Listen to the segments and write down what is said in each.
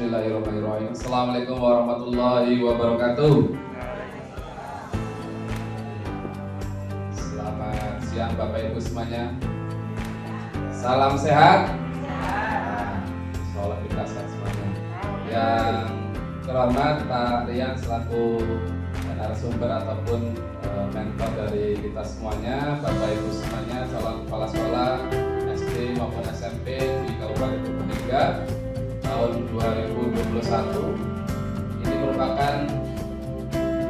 Bismillahirrahmanirrahim. Assalamualaikum warahmatullahi wabarakatuh. Selamat siang Bapak Ibu semuanya. Salam sehat. Salam kita sehat semuanya. Yang terhormat Pak Rian selaku narasumber ataupun mentor dari kita semuanya, Bapak Ibu semuanya, calon kepala sekolah SD maupun SMP di Kabupaten Purbalingga tahun 2021. Ini merupakan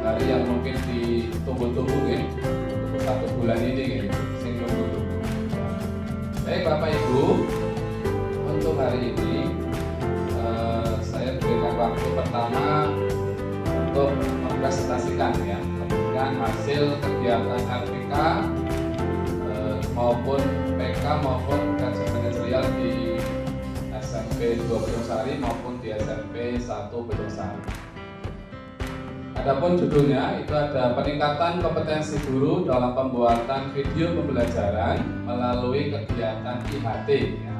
hari yang mungkin ditunggu-tunggu ya, untuk 1 bulan ini ya, sing tunggu-tunggu. Baik Bapak Ibu, untuk hari ini saya berikan waktu pertama untuk mempresentasikan ya dengan hasil kegiatan RPK maupun PK maupun kajian manajerial di SMP 2 Bojongsari maupun di SMP 1 Bojongsari. Adapun judulnya itu ada peningkatan kompetensi guru dalam pembuatan video pembelajaran melalui kegiatan IHT ya.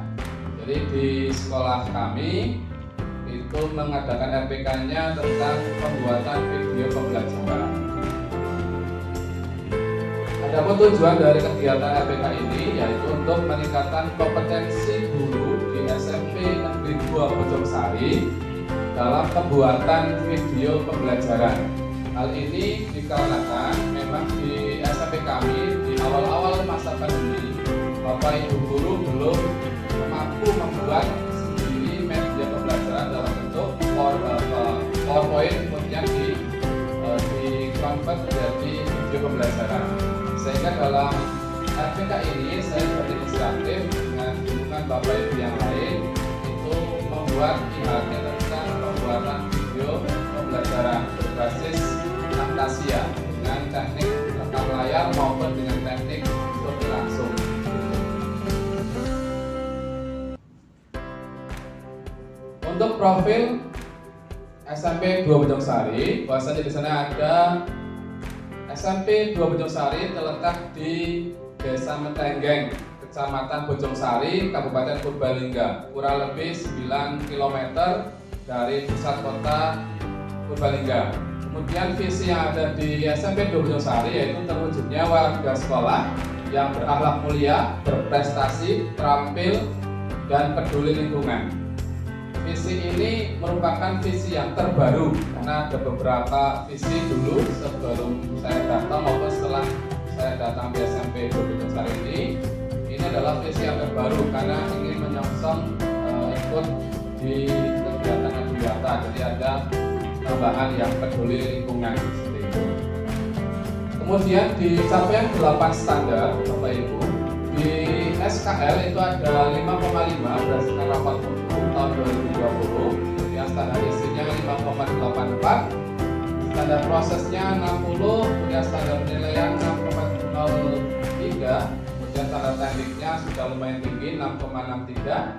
Jadi di sekolah kami itu mengadakan RPK-nya tentang pembuatan video pembelajaran. Adapun tujuan dari kegiatan RPK ini yaitu untuk meningkatkan kompetensi guru di SMP Negeri 2 Bojongsari dalam pembuatan video pembelajaran. Hal ini dikarenakan memang di SMP kami di awal-awal masa pandemi, Bapak Ibu guru belum mampu membuat sendiri media pembelajaran dalam bentuk PowerPoint kemudian di-convert menjadi video pembelajaran. Sehingga dalam RPK ini saya berinisiatif dengan dukungan Bapak Ibu yang lain itu membuat IHT tentang pembuatan video pembelajaran berbasis Camtasia dengan teknik rekam layar maupun dengan teknik foto langsung. Untuk profil SMP 2 Bojongsari, bahwasanya di sana ada SMP 2 Bojongsari terletak di Desa Metenggeng, Kecamatan Bojongsari, Kabupaten Purbalingga, kurang lebih 9 km dari pusat kota Purbalingga. Kemudian visi yang ada di SMP 2 Bojongsari yaitu terwujudnya warga sekolah yang berakhlak mulia, berprestasi, terampil, dan peduli lingkungan. Visi ini merupakan visi yang terbaru karena ada beberapa visi dulu sebelum saya datang maupun setelah saya datang di SMP 2 Bojongsari ini. Ini adalah visi yang terbaru karena ingin menyongsong ikut di kegiatan Adiwiyata, jadi ada tambahan yang peduli lingkungan seperti itu. Kemudian di capaian 8 standar Bapak Ibu, di SKL itu ada 5,5 berdasarkan rapat tahun 2020, kemudian standar isinya 5,84, standar prosesnya 60, kemudian standar penilaian 6,03, kemudian standar tekniknya sudah lumayan tinggi 6,63,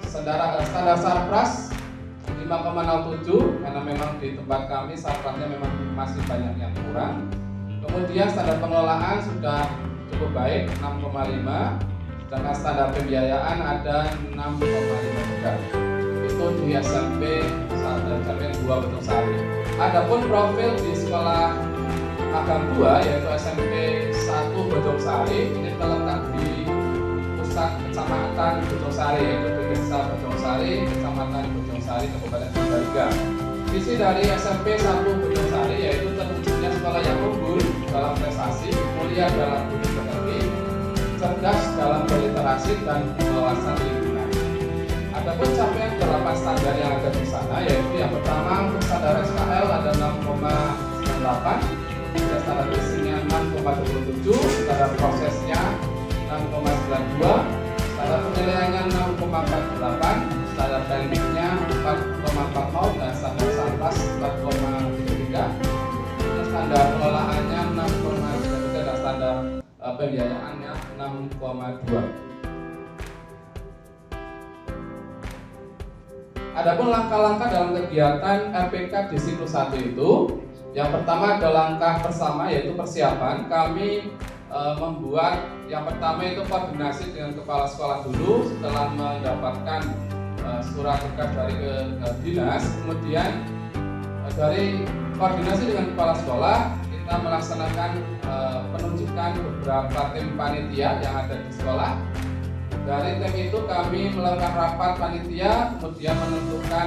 standar sarpras 5,07 karena memang di tempat kami sarprasnya memang masih banyak yang kurang. Kemudian standar pengelolaan sudah cukup baik 6,5, sedangkan standar pembiayaan ada 6,53. Itu di SMP 2 Bojongsari. Adapun profil di sekolah magang 2 yaitu SMP 1 Bojongsari, ini terletak di pusat Kecamatan Bojongsari yaitu di Desa Bojongsari, Kecamatan Bojongsari, Kabupaten Purbalingga. Visi dari SMP 1 Bojongsari yaitu terwujudnya sekolah yang unggul dalam prestasi, mulia dalam budi pekerti, cerdas dalam berliterasi dan wawasan lingkungan. Adapun capaian 8 standar yang ada di sana yaitu yang pertama untuk standar SKL ada 6,98, standar isinya 6,27, standar prosesnya 6,92, standar penilaiannya 6,48, standar tekniknya 4,40 dan standar sarpas 4,33, standar pengelolaannya 6,33 dan standar pembiayaannya 6,2. Adapun langkah-langkah dalam kegiatan RPK di siklus 1 itu, yang pertama ada langkah bersama yaitu persiapan. Kami membuat yang pertama itu koordinasi dengan kepala sekolah dulu setelah mendapatkan surat tugas dari ke dinas. Kemudian dari koordinasi dengan kepala sekolah kita melaksanakan penunjukan beberapa tim panitia yang ada di sekolah. Dari tim itu kami melakukan rapat panitia, kemudian menentukan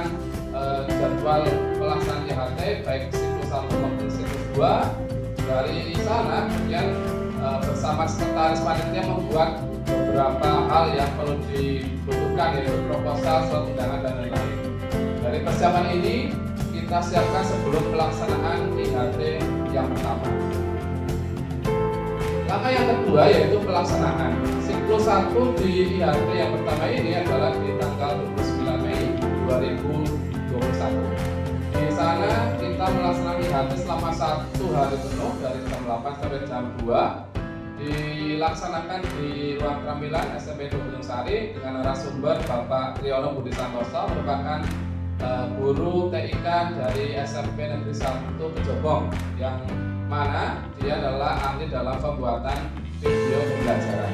jadwal pelaksanaan IHT baik siklus 1 maupun siklus 2. Dari sana kemudian bersama sekretaris panitia membuat beberapa hal yang perlu dibutuhkan, yaitu proposal, surat undangan, dan lain-lain. Dari persiapan ini kita siapkan sebelum pelaksanaan IHT yang pertama. Langkah yang kedua yaitu pelaksanaan. Siklus 1 di IHT yang pertama ini adalah di tanggal 29 Mei 2021. Di sana kita melaksanakan IHT selama 1 hari penuh dari jam 8 sampai jam 2. Dilaksanakan di ruang keterampilan SMP Gunung Sari dengan narasumber Bapak Triyono Budi Santoso, merupakan guru TIK dari SMP Negeri 1 Kejobong, yang mana dia adalah ahli dalam pembuatan video pembelajaran.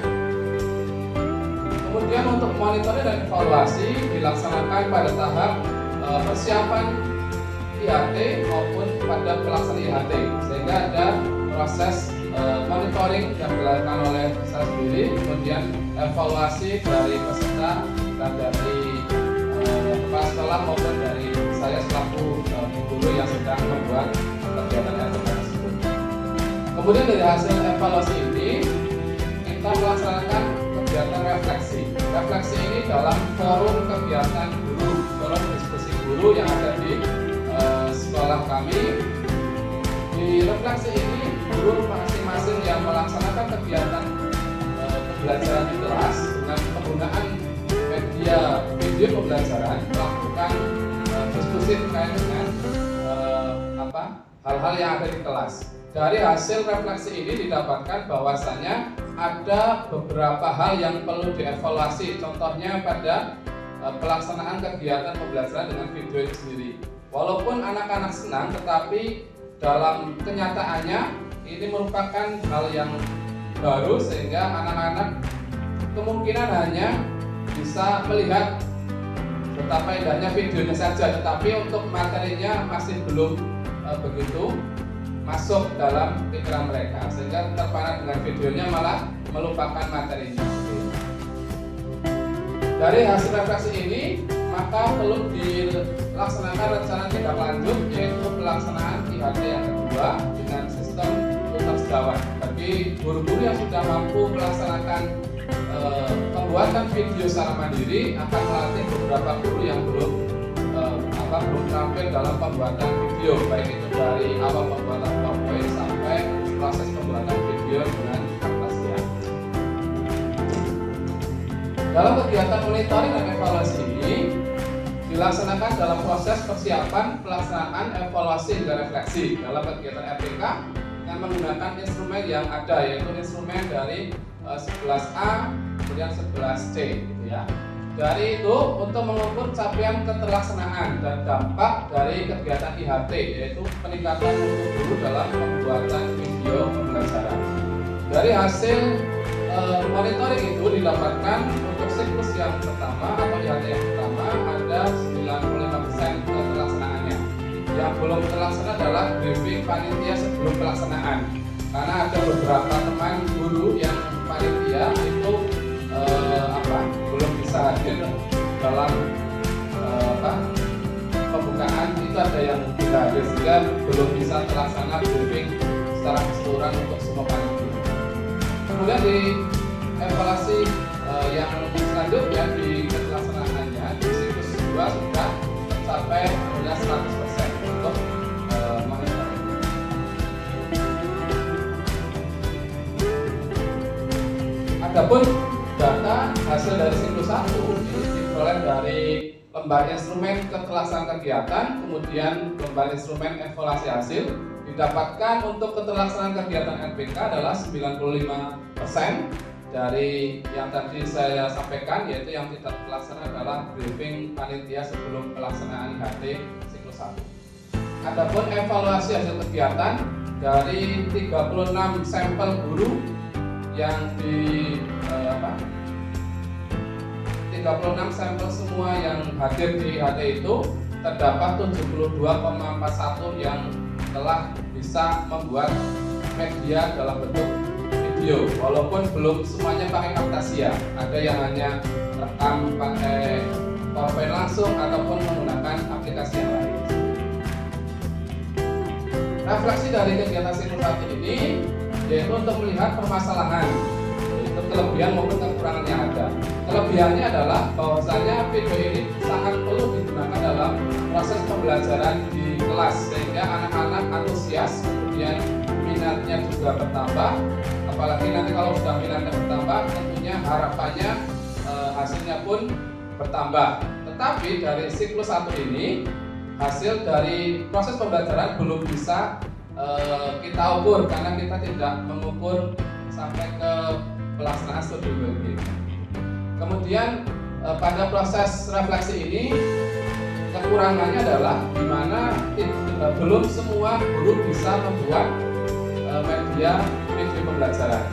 Kemudian untuk monitoring dan evaluasi dilaksanakan pada tahap persiapan IHT maupun pada pelaksanaan IHT, sehingga ada proses monitoring yang dilakukan oleh saya sendiri, kemudian evaluasi dari peserta dan dari kepala sekolah maupun dari saya selaku guru yang sedang membuat kegiatan IHT tersebut. Kemudian dari hasil evaluasi ini kita melaksanakan kegiatan refleksi. Refleksi ini dalam forum kegiatan guru, forum diskusi guru yang ada di sekolah kami. Di refleksi ini guru masing-masing yang melaksanakan kegiatan pembelajaran di kelas dengan penggunaan media video pembelajaran melakukan diskusi terkait dengan hal-hal yang ada di kelas. Dari hasil refleksi ini didapatkan bahwasanya ada beberapa hal yang perlu dievaluasi. Contohnya pada pelaksanaan kegiatan pembelajaran dengan video itu sendiri. Walaupun anak-anak senang, tetapi dalam kenyataannya ini merupakan hal yang baru, sehingga anak-anak kemungkinan hanya bisa melihat betapa indahnya videonya saja, tetapi untuk materinya masih belum begitu masuk dalam pikiran mereka, sehingga terpana dengan videonya malah melupakan materinya. Dari hasil refleksi ini maka perlu dilaksanakan rencana tindak lanjut, yaitu pelaksanaan IHT yang kedua dengan sistem tuntas jawab. Bagi guru-guru yang sudah mampu melaksanakan pembuatan video secara mandiri, akan melatih beberapa guru yang belum terampil dalam pembuatan video, baik itu dari awal pembuatan PowerPoint sampai proses pembuatan video dengan kertasnya. Dalam kegiatan monitoring dan evaluasi ini dilaksanakan dalam proses persiapan, pelaksanaan, evaluasi, dan refleksi. Dalam kegiatan RPK dengan menggunakan instrumen yang ada, yaitu instrumen dari 11A kemudian 11C gitu ya. Dari itu untuk mengukur capaian keterlaksanaan dan dampak dari kegiatan IHT, yaitu peningkatan mutu guru dalam pembuatan video pembelajaran. Dari hasil monitoring itu didapatkan untuk siklus yang pertama atau IHT yang pertama ada 95% keterlaksanaannya. Yang belum terlaksana adalah briefing panitia sebelum pelaksanaan, karena ada beberapa teman guru yang panitia itu belum bisa hadir dalam pembukaan, itu ada yang tidak hadir sehingga belum bisa terlaksana briefing secara keseluruhan untuk semua panitia. Kemudian di evaluasi yang selanjutnya di keterlaksanaannya di siklus 2 sudah mencapai 100% untuk monitoring. Adapun data hasil dari siklus 1 ini diperoleh dari lembar instrumen keterlaksanaan kegiatan, kemudian lembar instrumen evaluasi hasil. Didapatkan untuk keterlaksanaan kegiatan RPK adalah 95% dari yang tadi saya sampaikan, yaitu yang tidak terlaksana adalah briefing panitia sebelum pelaksanaan IHT siklus 1. Adapun evaluasi hasil kegiatan dari 36 sampel guru yang di 36 36 sampel semua yang hadir di IHT itu terdapat 72,41 yang telah bisa membuat media dalam bentuk video, walaupun belum semuanya pakai Camtasia. Ada yang hanya rekam pakai PowerPoint langsung ataupun menggunakan aplikasi yang lain. Refleksi dari kegiatan siklus 1 ini yaitu untuk melihat permasalahan, yaitu kelebihan maupun kekurangan yang ada. Kelebihannya adalah bahwasanya video ini sangat perlu digunakan dalam proses pembelajaran di kelas, sehingga anak-anak antusias, kemudian minatnya juga bertambah. Apalagi nanti kalau sudah minatnya bertambah, tentunya harapannya hasilnya pun bertambah. Tetapi dari siklus 1 ini, hasil dari proses pembelajaran belum bisa kita ukur karena kita tidak mengukur sampai ke pelaksanaan studi building. Kemudian pada proses refleksi ini kekurangannya adalah di mana belum semua guru bisa membuat media video pembelajaran.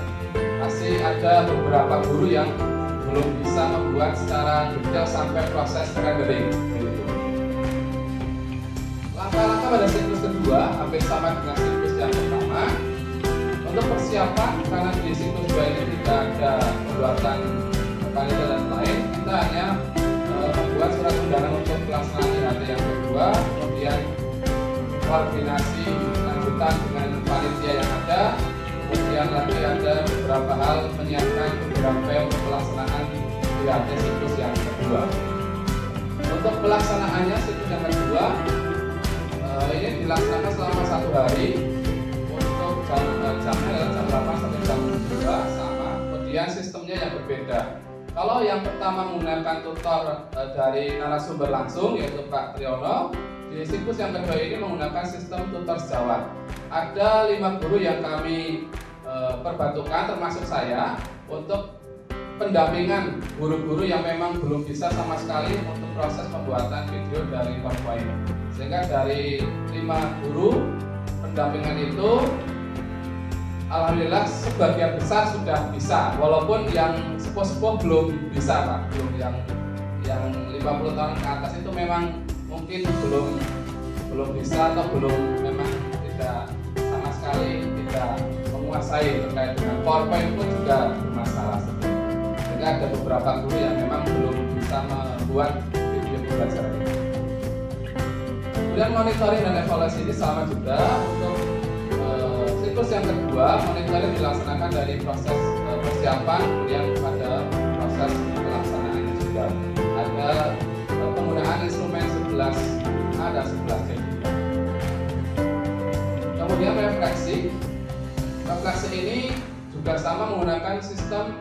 Masih ada beberapa guru yang belum bisa membuat secara detail sampai proses rendering. Langkah-langkah pada siklus kedua hampir sama dengan siklus yang pertama. Untuk persiapan, karena di siklus 2 ini tidak ada pembuatan panitia dan lain, kita hanya membuat surat undangan untuk pelaksanaan IHT yang kedua, kemudian koordinasi lanjutan dengan panitia yang ada, kemudian lagi ada beberapa hal menyiapkan beberapa untuk pelaksanaan IHT siklus yang kedua. Untuk pelaksanaannya siklus yang kedua ini dilaksanakan selama 1 hari. Untuk jamnya adalah jam 8 sampai jam 2 sama, kemudian sistemnya yang berbeda. Kalau yang pertama menggunakan tutor dari narasumber langsung yaitu Pak Triyono, di siklus yang kedua ini menggunakan sistem tutor sejawat. Ada 5 guru yang kami perbantukan termasuk saya untuk pendampingan guru-guru yang memang belum bisa sama sekali untuk proses pembuatan video dari PowerPoint. Sehingga dari 5 guru pendampingan itu alhamdulillah sebagian besar sudah bisa, walaupun yang sepuh-sepuh belum bisa Pak, belum yang 50 tahun ke atas itu memang mungkin belum bisa atau belum memang tidak sama sekali tidak menguasai terkait dengan PowerPoint pun juga bermasalah seperti itu. Sehingga ada beberapa guru yang memang belum bisa membuat video pembelajaran ini. Kemudian monitoring dan evaluasi ini sama juga. Untuk siklus yang kedua, monitoring dilaksanakan dari proses persiapan kemudian pada proses pelaksanaannya juga. Ada penggunaan instrumen 11A dan 11C. Kemudian refleksi ini juga sama menggunakan sistem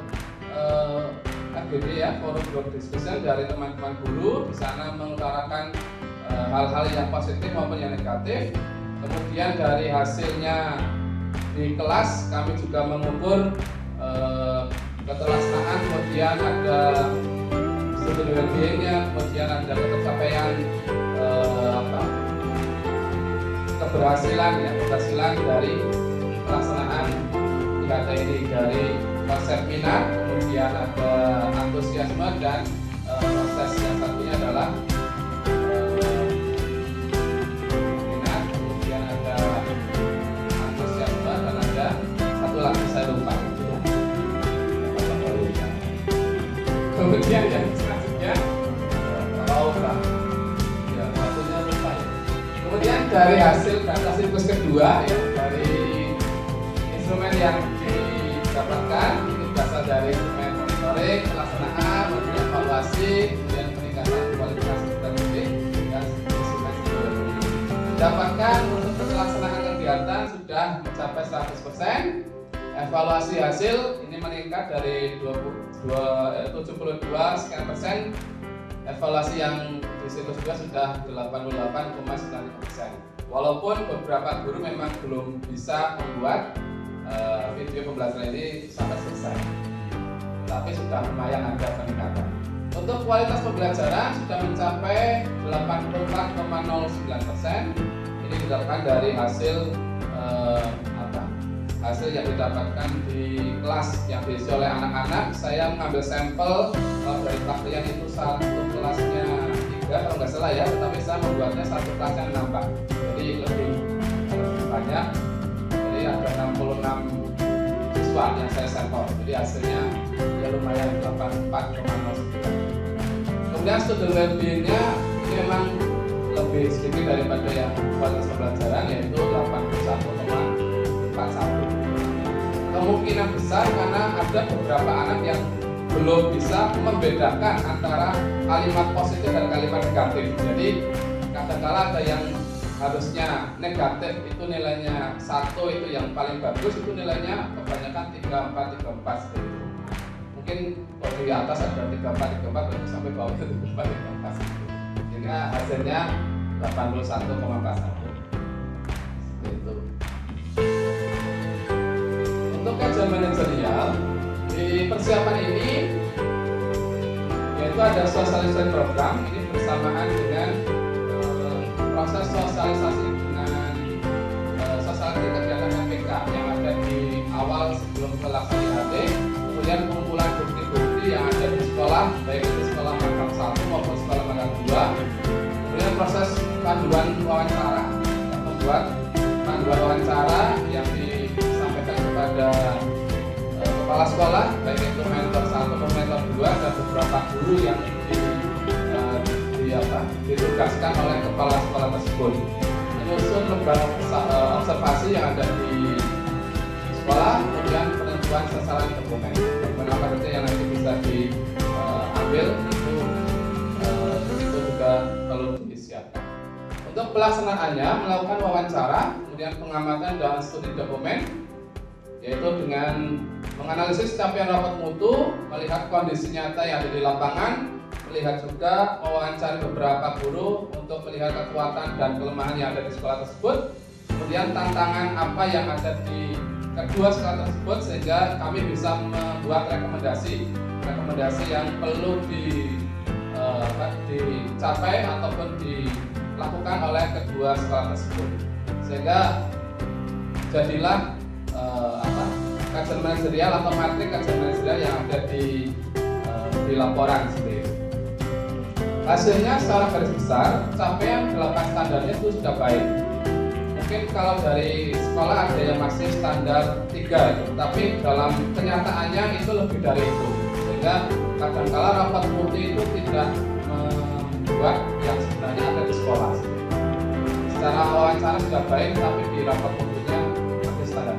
FGD ya, forum group discussion dari teman-teman guru. Di sana mengutarakan hal-hal yang positif maupun yang negatif. Kemudian dari hasilnya di kelas kami juga mengukur keterlaksanaan, kemudian ada studi well-being-nya, kemudian ada ketercapaian keberhasilan dari pelaksanaan IHT ini, dari konsep minat, kemudian ada antusiasme, dan proses yang satunya adalah minat, kemudian ada antusiasme, dan ada satu lagi saya lupa gitu ya. Kemudian yang selanjutnya ya satunya lupa ya. Kemudian dari hasil data siklus kedua ya, dari instrumen yang didapatkan ini berasal dari instrumen monitoring, pelaksanaan, kemudian evaluasi, kemudian peningkatan kualitas didik, dan instrumen studi. Didapatkan untuk pelaksanaan kegiatan sudah mencapai 100%. Evaluasi hasil ini meningkat dari 72 sekian persen. Evaluasi yang di siklus 2 sudah 88,9%. Walaupun beberapa guru memang belum bisa membuat video pembelajaran ini sampai selesai, tapi sudah lumayan ada peningkatan. Untuk kualitas pembelajaran sudah mencapai 84,09%. Ini didapatkan dari hasil hasil yang didapatkan di kelas yang diisi oleh anak-anak. Saya mengambil sampel dari pakaian itu satu kelasnya 3 kalau nggak salah ya, tetapi saya membuatnya satu kelas yang nambah, jadi lebih banyak. Jadi ada 66 siswa yang saya sampel, jadi hasilnya ya lumayan 84,09. Kemudian student well-being-nya ini memang lebih sedikit daripada yang kualitas pembelajaran, yaitu 81,41. Kemungkinan besar karena ada beberapa anak yang belum bisa membedakan antara kalimat positif dan kalimat negatif. Jadi kadang-kala ada yang harusnya negatif itu nilainya 1 itu yang paling bagus, itu nilainya kebanyakan 34 seperti itu. Mungkin kalau di atas ada 34 itu sampai bawah itu 34 sehingga hasilnya 81,41 seperti itu. Untuk kajian manajerial di persiapan ini yaitu ada sosialisasi program, ini bersamaan dengan proses sosialisasi dengan sosialisasi kegiatan MPK yang ada di awal sebelum pelaksanaan IHT, kemudian pengumpulan bukti-bukti yang ada di sekolah, baik di sekolah magang 1 maupun sekolah magang 2, kemudian proses panduan wawancara, membuat panduan wawancara yang disampaikan kepada kepala sekolah, baik itu mentor 1 maupun mentor 2 dan beberapa guru yang ditugaskan oleh kepala sekolah tersebut, menyusun lembar observasi yang ada di sekolah, kemudian penentuan sasaran dokumen apa saja yang nanti bisa diambil itu juga perlu disiapkan. Untuk pelaksanaannya melakukan wawancara, kemudian pengamatan dan studi dokumen, yaitu dengan menganalisis capaian rapat mutu, melihat kondisi nyata yang ada di lapangan, melihat juga mewawancari beberapa guru untuk melihat kekuatan dan kelemahan yang ada di sekolah tersebut, kemudian tantangan apa yang ada di kedua sekolah tersebut sehingga kami bisa membuat rekomendasi yang perlu dicapai ataupun dilakukan oleh kedua sekolah tersebut, sehingga jadilah kajian manajerial atau materi kajian manajerial yang ada di laporan seperti itu. Hasilnya secara garis besar capaian 8 standarnya itu sudah baik. Mungkin kalau dari sekolah ada yang masih standar 3 itu, tapi dalam kenyataannya itu lebih dari itu, sehingga kadang-kala rapat mutu itu tidak membuat yang sebenarnya ada di sekolah. Secara wawancara sudah baik, tapi di rapat mutunya masih standar.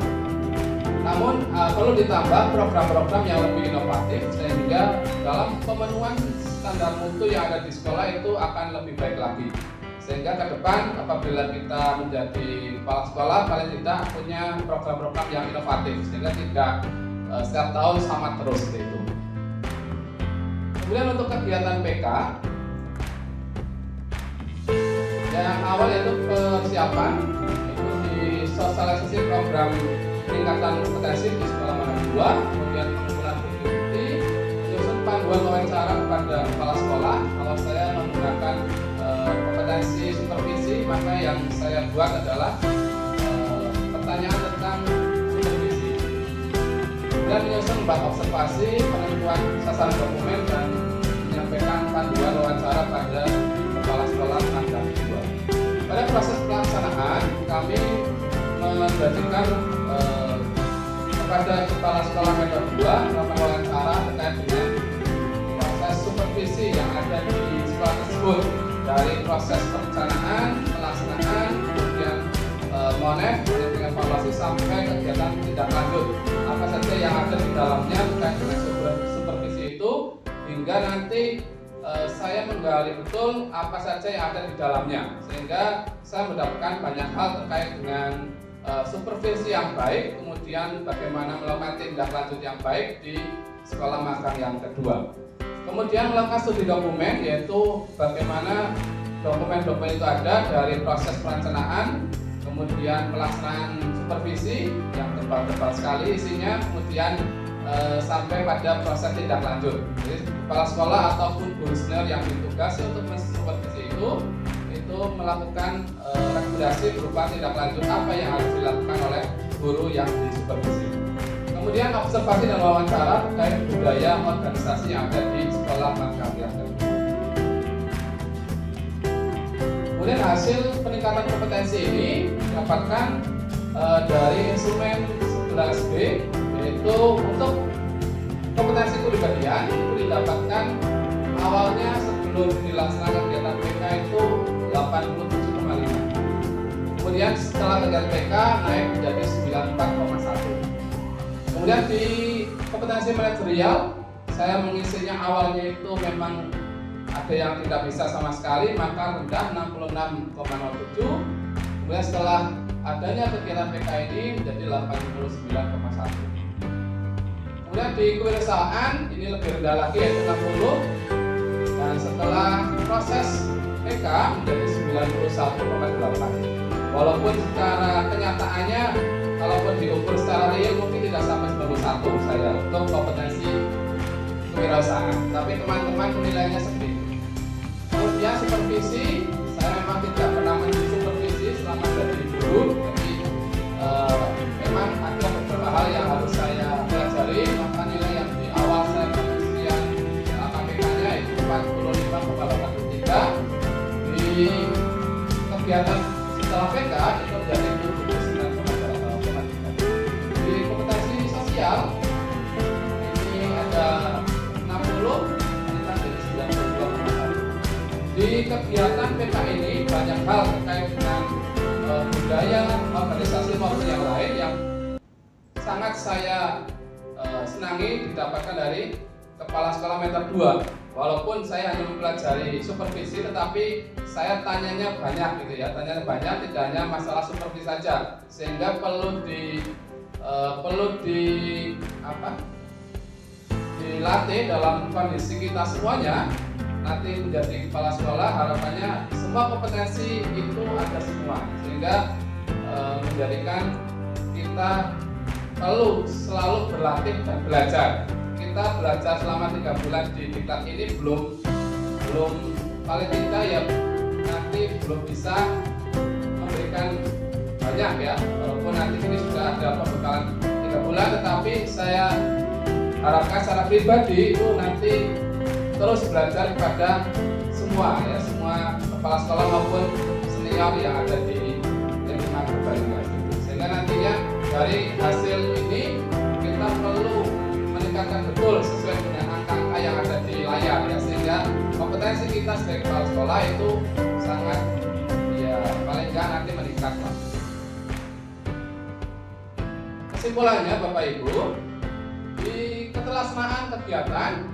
Namun perlu ditambah program-program yang lebih inovatif sehingga dalam pemenuhan standar mutu yang ada di sekolah itu akan lebih baik lagi, sehingga ke depan apabila kita menjadi kepala sekolah paling tidak punya program-program yang inovatif sehingga tidak setiap tahun sama terus itu. Kemudian untuk kegiatan PK yang awal yaitu persiapan itu di sosialisasi program peningkatan kompetensi di sekolah magang 2, kemudian pengumpulan bukti-bukti, menyusun panduan wawancara kepada kepala sekolah. Kalau saya menggunakan kompetensi supervisi, maka yang saya buat adalah pertanyaan tentang supervisi. Kemudian menyusun lembar observasi, penentuan sasaran dokumen dan menyampaikan panduan wawancara pada kepala sekolah magang 2. Pada proses pelaksanaan kami menjadikan kepada kepala sekolah mentor 2 melakukan wawancara terkait dengan proses supervisi yang ada di sekolah tersebut, dari proses perencanaan, pelaksanaan, kemudian monef, dengan evaluasi sampai kegiatan tindak lanjut. Apa saja yang ada di dalamnya terkait dengan supervisi itu, hingga nanti saya menggali betul apa saja yang ada di dalamnya, sehingga saya mendapatkan banyak hal terkait dengan supervisi yang baik, kemudian bagaimana melakukan tindak lanjut yang baik di sekolah magang yang kedua. Kemudian melakukan studi dokumen, yaitu bagaimana dokumen-dokumen itu ada dari proses perencanaan, kemudian pelaksanaan supervisi yang tebal-tebal sekali isinya, kemudian sampai pada proses tindak lanjut. Jadi kepala sekolah ataupun guru senior yang ditugasi untuk mensupervisi itu melakukan rekomendasi berupa tindak lanjut apa yang harus dilakukan oleh guru yang disupervisi. Kemudian observasi dan wawancara terkait budaya organisasi yang ada di sekolah kami. Kemudian hasil peningkatan kompetensi ini didapatkan dari instrumen 11B, yaitu untuk kompetensi kepribadian itu didapatkan awalnya sebelum dilaksanakan kegiatan PK itu 87,5. Kemudian setelah kegiatan PK naik menjadi 94,1. Kemudian di kompetensi manajerial saya mengisinya awalnya itu memang ada yang tidak bisa sama sekali, maka rendah 66,07. Kemudian setelah adanya kegiatan PK ini menjadi 89,1. Kemudian di kewirausahaan ini lebih rendah lagi yaitu 60. Dan setelah proses PK menjadi 91,8. Walaupun secara kenyataannya kalaupun diukur secara real mungkin tidak sampai 91 saya untuk kompetensi kewirausahaan, tapi teman-teman menilainya seperti itu. Kemudian supervisi, saya memang tidak pernah mensupervisi selama jadi guru, jadi memang ada beberapa hal yang harus saya pelajari, maka nilai yang di awal saya penelitian KPK-nya itu 45,83, di kegiatan setelah PK itu menjadi 79,3. Di kompetensi sosial ini ada 60, meningkat jadi 92,1. Di kegiatan PK ini banyak hal terkait dengan budaya organisasi maupun yang lain yang sangat saya senangi didapatkan dari kepala sekolah meter 2. Walaupun saya hanya mempelajari supervisi, tetapi saya tanyanya banyak gitu ya, tanyanya banyak, tidak hanya masalah supervisi saja, sehingga perlu dilatih dalam kondisi kita semuanya. Nanti menjadi kepala sekolah harapannya semua kompetensi itu ada semua, sehingga menjadikan kita perlu selalu berlatih dan belajar. Kita belajar selama 3 bulan di diklat ini belum paling tidak ya nanti belum bisa memberikan banyak ya, walaupun nanti ini sudah ada pembekalan 3 bulan, tetapi saya harapkan secara pribadi itu nanti terus belajar kepada semua ya, semua kepala sekolah maupun senior yang ada di lingkungan Purbalingga, sehingga nantinya dari hasil ini kita perlu meningkatkan betul sesuai dengan angka-angka yang ada di layar ya, sehingga kompetensi kita sebagai kepala sekolah itu sangat ya paling nggak nanti meningkat lah. Kesimpulannya Bapak Ibu, di keterlaksanaan kegiatan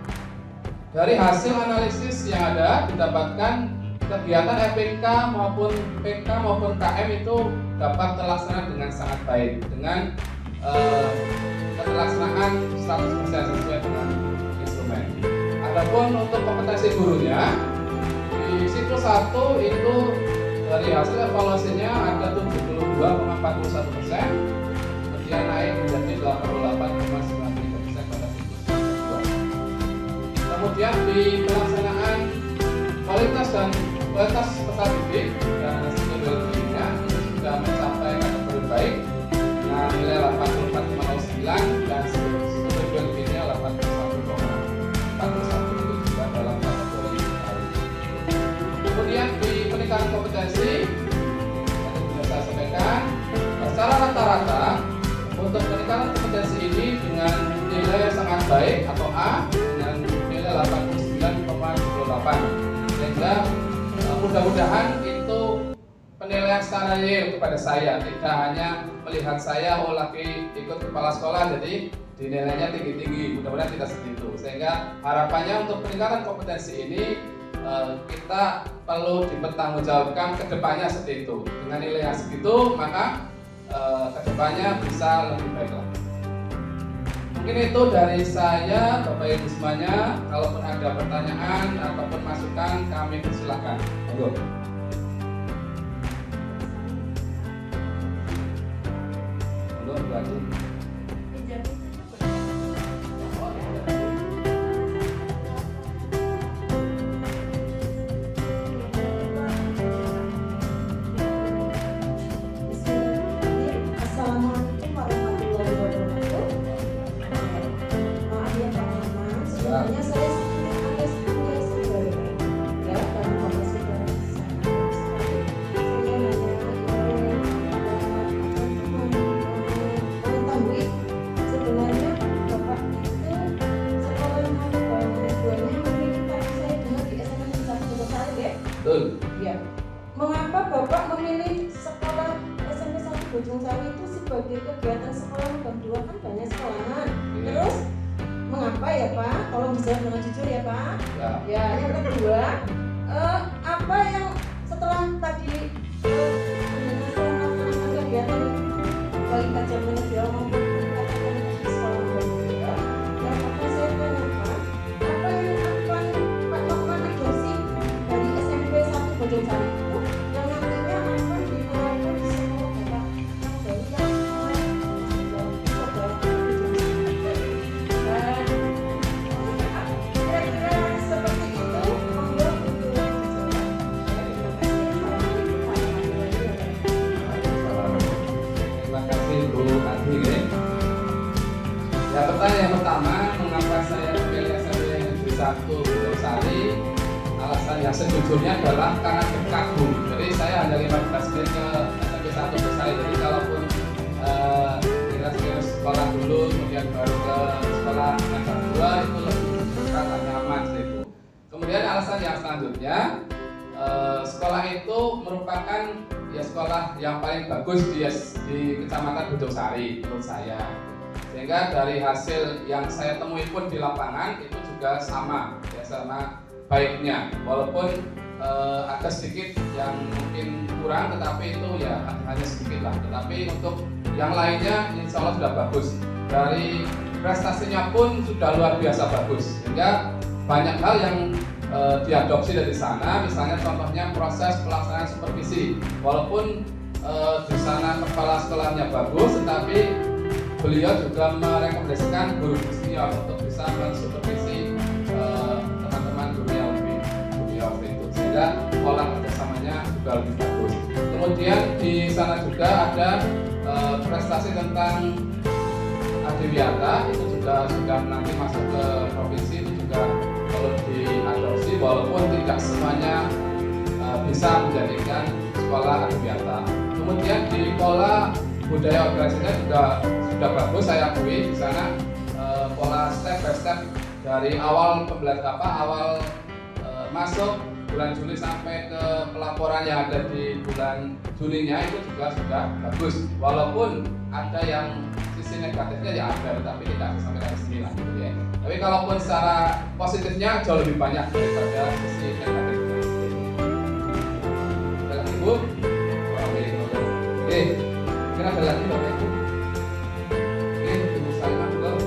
dari hasil analisis yang ada didapatkan kegiatan RPK maupun PK maupun KM itu dapat terlaksana dengan sangat baik dengan keterlaksanaan 100% sesuai dengan instrumen. Adapun untuk kompetensi gurunya di siklus 1 itu dari hasil evaluasinya ada 72,41%, kemudian naik menjadi 88,93% pada siklus 2. Kemudian di pelaksanaan kualitas peserta didik dan hasil evaluasinya itu sudah mencapai kategori baik dengan nilai 84,09 dan studi benefitnya 81,41 itu juga dalam kategori baik. Kemudian di peningkatan kompetensi yang sudah saya sampaikan, secara rata-rata untuk peningkatan kompetensi ini dengan nilai sangat baik atau A dengan nilai 89,28, sehingga mudah-mudahan itu penilaian secara real kepada saya, tidak hanya melihat saya lagi ikut kepala sekolah jadi dinilainya tinggi-tinggi, mudah-mudahan tidak seperti itu. Sehingga harapannya untuk peningkatan kompetensi ini kita perlu dipertanggungjawabkan ke depannya seperti itu. Dengan nilai yang segitu maka ke depannya bisa lebih baik lagi. Mungkin itu dari saya Bapak Ibu semuanya. Kalaupun ada pertanyaan ataupun masukan kami persilahkan. Monggo. Assalamualaikum Bojong Sari itu sebagai kegiatan sekolah nomor 2 kan banyak sekolahan. Terus mengapa ya Pak? Tolong dijawab dengan jujur ya Pak. Ya, yang kedua, apa yang setelah tadi kegiatan baik kajian manajemen maupun di sekolah nomor 2, yang akan saya tanyakan, apa yang akan Pak lakukan adopsi dari SMP 1 Bojong Sari itu yang nantinya akan diterapkan di sekolah Bapak yang baru kira-kira seperti itu membuat untuk Terima kasih Bu Adi. Ya, pertanyaan yang pertama, mengapa saya memilih SMP Negeri 1 Bojong Sari? Alasan yang sejujurnya adalah karena dekat Bu. Jadi saya hanya 15 menit ke SMP 1 Bojong Sari. Jadi kalaupun kira-kira sekolah dulu, kemudian baru ke sekolah negeri 2 itu lebih dekat dan nyaman itu. Kemudian alasan yang selanjutnya, sekolah itu merupakan ya sekolah yang paling bagus di Kecamatan Bojong Sari menurut saya. Sehingga dari hasil yang saya temui pun di lapangan itu juga sama baiknya. Walaupun agak sedikit yang mungkin kurang, tetapi itu ya hanya sedikit lah. Tetapi untuk yang lainnya insya Allah sudah bagus. Dari prestasinya pun sudah luar biasa bagus. Sehingga banyak hal yang diadopsi dari sana, misalnya contohnya proses pelaksanaan supervisi. Walaupun di sana kepala sekolahnya bagus, tetapi beliau juga merekomendasikan guru senior untuk bisa mensupervisi teman-teman guru yang lebih junior itu, sehingga pola kerjasamanya juga lebih bagus. Kemudian di sana juga ada prestasi tentang adiwiyata, itu juga sudah nanti masuk ke provinsi, itu juga perlu diadopsi, walaupun tidak semuanya bisa menjadikan sekolah adiwiyata. Kemudian di pola budaya organisasinya juga sudah bagus, saya akui di sana pola step by step dari awal awal masuk bulan Juli sampai ke pelaporan yang ada di bulan Juninya itu juga sudah bagus. Walaupun ada yang sisi negatifnya ya ada, tapi tidak sampai dari sini lah gitu ya. Tapi kalaupun secara positifnya jauh lebih banyak daripada sisi negatifnya. Ada lagi Bu? Oke, kira ada lagi Bapak Ibu? Oke, Ibu Salma dulu.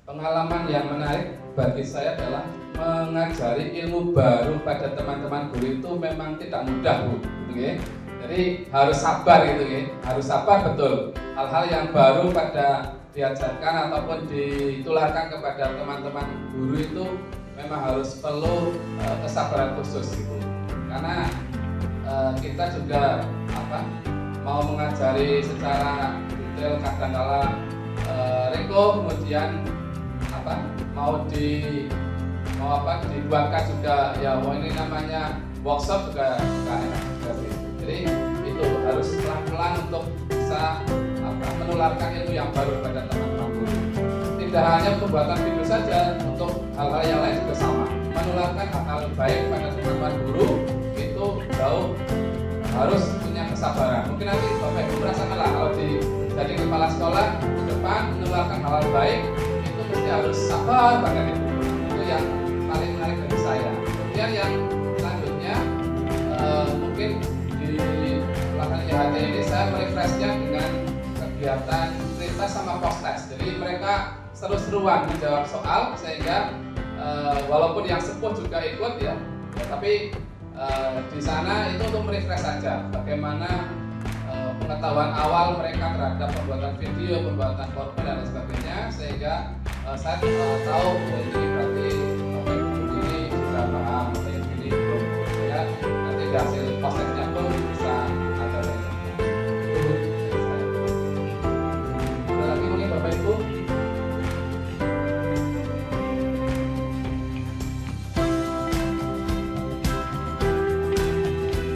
Pengalaman yang menarik bagi saya adalah mengajari ilmu baru pada teman-teman guru itu memang tidak mudah Bu, gitu. Jadi harus sabar gitu ya, harus sabar betul. Hal-hal yang baru pada diajarkan ataupun ditularkan kepada teman-teman guru itu memang harus perlu kesabaran khusus gitu. Karena kita juga mau mengajari secara detail kadang-kala Riko kemudian dibuatkan juga ya ini namanya workshop juga enak juga sih. Jadi itu harus pelan-pelan untuk bisa menularkan ilmu yang baru pada teman-teman guru. Tidak hanya pembuatan video saja, untuk hal-hal yang lain juga sama. Menularkan hal-hal baik pada teman-teman guru itu jauh harus punya kesabaran. Mungkin nanti Bapak Ibu merasakan lah kalau jadi kepala sekolah ke depan menularkan hal-hal baik itu mesti harus sabar banget itu yang paling menarik bagi saya. Kemudian yang selanjutnya mungkin di belakang IHT ini saya merefreshnya dengan kegiatan cerita sama post test. Jadi mereka seru-seruan menjawab soal sehingga walaupun yang sepuh juga ikut ya tapi di sana itu untuk merefresh saja bagaimana pengetahuan awal mereka terhadap pembuatan video, pembuatan PowerPoint dan lain sebagainya, sehingga saya tahu ini berarti apa yang ini sudah paham, apa yang ini belum, ya nanti hasil